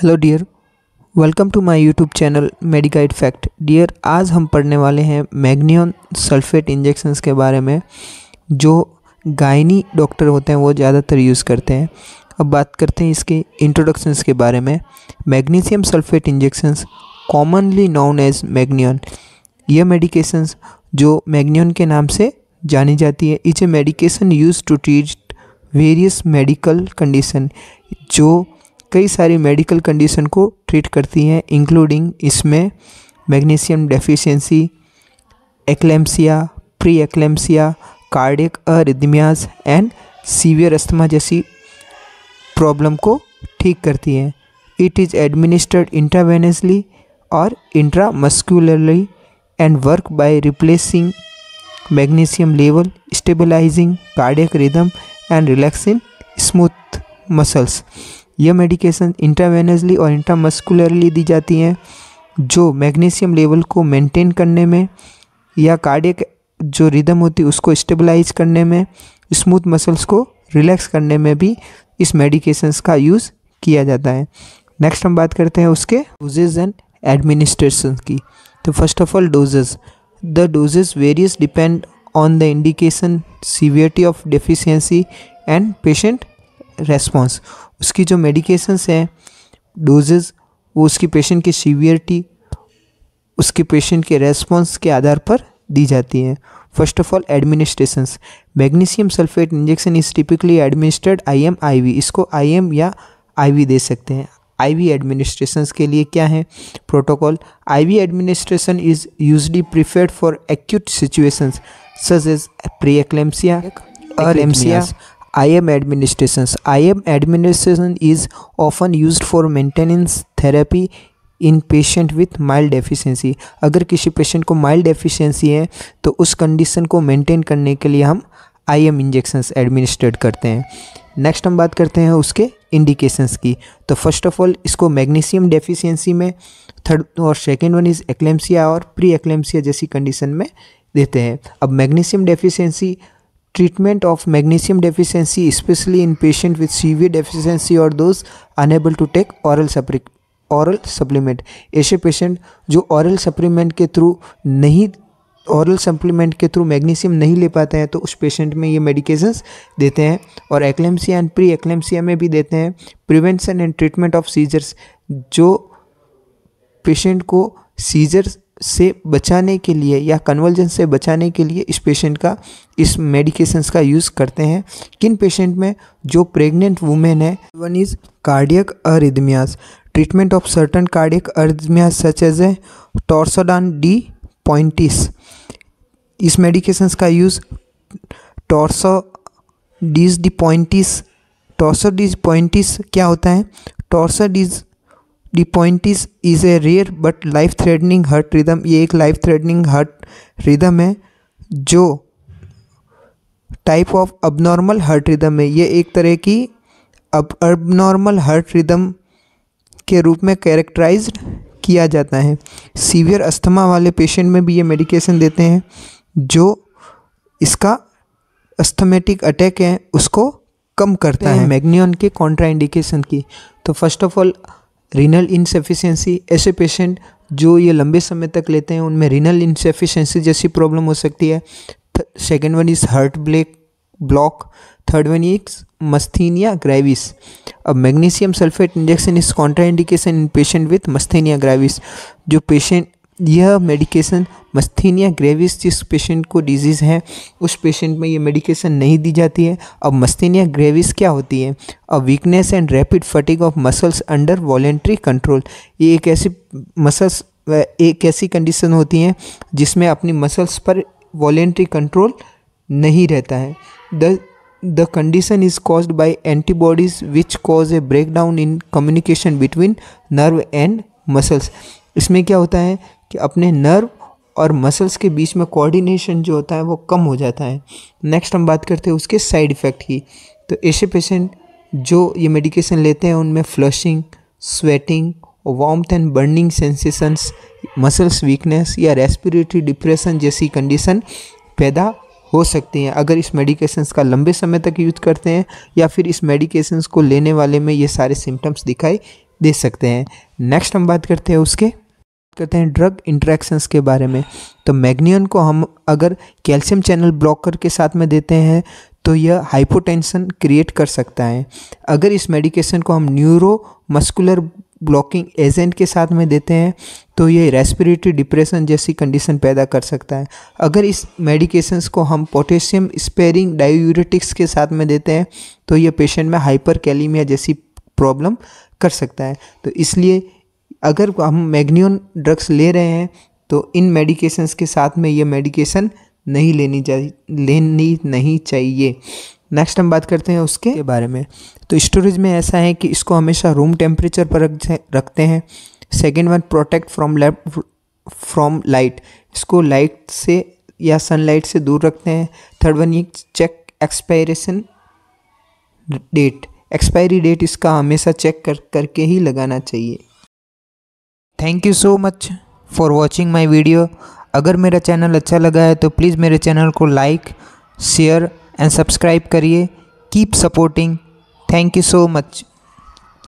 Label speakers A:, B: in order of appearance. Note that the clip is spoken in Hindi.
A: Hello dear, welcome to my YouTube channel Mediguide Fact. Dear, आज हम पढ़ने वाले हैं मैग्नीशियम सल्फेट इंजेक्शंस के बारे में जो गायनी डॉक्टर होते हैं वो ज़्यादातर यूज़ करते हैं। अब बात करते हैं इसके इंट्रोडक्शंस के बारे में। Magnesium sulphate injections commonly known as Magnion, यह मेडिकेशंस जो मैग्नियन के नाम से जानी जाती है। It's a medication use to treat various medical condition, जो कई सारी मेडिकल कंडीशन को ट्रीट करती हैं, इंक्लूडिंग इसमें magnesium deficiency, eclampsia, pre eclampsia, cardiac arrhythmias and severe asthma जैसी प्रॉब्लम को ठीक करती हैं। इट इज़ एडमिनिस्टर्ड इंट्रावेनसली और intramuscularly and work by replacing magnesium level, stabilizing cardiac rhythm and relaxing smooth muscles. यह मेडिकेशन इंट्रावेनसली और इंट्रामस्कुलरली दी जाती हैं, जो मैग्नीशियम लेवल को मेंटेन करने में या कार्डियक जो रिदम होती है उसको स्टेबलाइज करने में, स्मूथ मसल्स को रिलैक्स करने में भी इस मेडिकेशंस का यूज़ किया जाता है। नेक्स्ट हम बात करते हैं उसके डोजेज एंड एडमिनिस्ट्रेशन की। तो first of all dosages, the dosages various depend on the indication, severity of deficiency and patient response. उसकी जो मेडिकेशंस हैं डोजेज वो उसकी पेशेंट की सीवियरिटी, उसके पेशेंट के रेस्पॉन्स के आधार पर दी जाती हैं। First of all administrations, magnesium sulphate injection is typically administered IM IV, इसको IM या IV दे सकते हैं। IV एडमिनिस्ट्रेशंस के लिए क्या है protocol? IV administration is usually preferred for acute situations such as pre eclampsia, eclampsia. IM administration is often used for maintenance therapy in patient with mild deficiency। अगर किसी पेशेंट को माइल्ड डेफिशिएंसी है तो उस कंडीशन को मेंटेन करने के लिए हम IM इंजेक्शंस एडमिनिस्ट्रेट करते हैं। नेक्स्ट हम बात करते हैं उसके इंडिकेशंस की। तो फर्स्ट ऑफ ऑल इसको मैग्नीशियम डेफिशिएंसी में, थर्ड और सेकेंड वन इज़ एक्लेम्सिया और प्री एक्लेम्सिया जैसी कंडीशन में देते हैं। अब magnesium deficiency, treatment of magnesium deficiency especially in patient with severe deficiency or those unable to take oral supplement। ऐसे पेशेंट जो oral supplement के थ्रू मैग्नीशियम नहीं ले पाते हैं तो उस पेशेंट में ये मेडिकेशंस देते हैं। और एक्लेम्सिया एंड प्री एक्लेम्सिया में भी देते हैं। Prevention and treatment of seizures, जो पेशेंट को सीजर्स से बचाने के लिए या कन्वल्जन से बचाने के लिए इस पेशेंट का इस मेडिकेशंस का यूज़ करते हैं। किन पेशेंट में? जो प्रेग्नेंट वुमेन है। One is cardiac arrhythmias, treatment of certain cardiac arrhythmias such as a torsades de pointes. इस मेडिकेशंस का यूज़ टॉर्सोडीज डी पॉइंटिस क्या होता है? Torsades de pointes is a rare but life threatening heart rhythm. ये एक लाइफ थ्रेटनिंग हार्ट रिदम है जो type of abnormal heart rhythm है। ये एक तरह की अबनॉर्मल हार्ट रिदम के रूप में कैरेक्टराइज्ड किया जाता है। सीवियर अस्थमा वाले पेशेंट में भी ये मेडिकेशन देते हैं जो इसका अस्थमेटिक अटैक है उसको कम करता है। मैग्नियन के कॉन्ट्राइंडिकेशन की, तो first of all renal insufficiency, ऐसे पेशेंट जो ये लंबे समय तक लेते हैं उनमें रीनल इनसफिशिएंसी जैसी प्रॉब्लम हो सकती है। Second one is heart block, third one is myasthenia gravis. अब magnesium sulphate injection is contraindication in patient with myasthenia gravis. जो पेशेंट, यह मेडिकेशन मस्थीनिया ग्रेविस जिस पेशेंट को डिजीज़ है उस पेशेंट में ये मेडिकेशन नहीं दी जाती है। अब मस्थीनिया ग्रेविस क्या होती है? A weakness and rapid fatigue of muscles under voluntary control. ये एक ऐसी कंडीशन होती है जिसमें अपनी मसल्स पर वॉलेंट्री कंट्रोल नहीं रहता है। The condition is caused by antibodies which cause A breakdown in communication between nerve and muscles. इसमें क्या होता है कि अपने नर्व और मसल्स के बीच में कोऑर्डिनेशन जो होता है वो कम हो जाता है। नेक्स्ट हम बात करते हैं उसके साइड इफ़ेक्ट की। तो ऐसे पेशेंट जो ये मेडिकेशन लेते हैं उनमें flushing, sweating, warmth and burning sensations, muscles weakness या रेस्पिरेटरी डिप्रेशन जैसी कंडीशन पैदा हो सकती हैं अगर इस मेडिकेशंस का लंबे समय तक यूज़ करते हैं या फिर इस मेडिकेशंस को लेने वाले में ये सारे सिम्टम्स दिखाई दे सकते हैं। नेक्स्ट हम बात करते हैं ड्रग इंटरेक्शंस के बारे में। तो मैग्नियन को हम अगर कैल्शियम चैनल ब्लॉकर के साथ में देते हैं तो यह हाइपोटेंशन क्रिएट कर सकता है। अगर इस मेडिकेशन को हम न्यूरो मस्कुलर ब्लॉकिंग एजेंट के साथ में देते हैं तो ये रेस्पिरेटरी डिप्रेशन जैसी कंडीशन पैदा कर सकता है। अगर इस मेडिकेशंस को हम पोटेशियम स्पेयरिंग डायूरेटिक्स के साथ में देते हैं तो ये पेशेंट में हाइपरकैलेमिया जैसी प्रॉब्लम कर सकता है। तो इसलिए अगर हम मैग्नियन ड्रग्स ले रहे हैं तो इन मेडिकेशंस के साथ में ये मेडिकेशन लेनी नहीं चाहिए। नेक्स्ट हम बात करते हैं उसके बारे में। तो स्टोरेज में ऐसा है कि इसको हमेशा रूम टेम्परेचर पर रखते हैं। Second one, protect from light, इसको लाइट से या सनलाइट से दूर रखते हैं। थर्ड वन, ये check expiration date, expiry date इसका हमेशा चेक करके ही लगाना चाहिए। Thank you so much for watching my video. अगर मेरा चैनल अच्छा लगा है तो प्लीज़ मेरे चैनल को लाइक, शेयर एंड सब्सक्राइब करिए। Keep supporting. Thank you so much.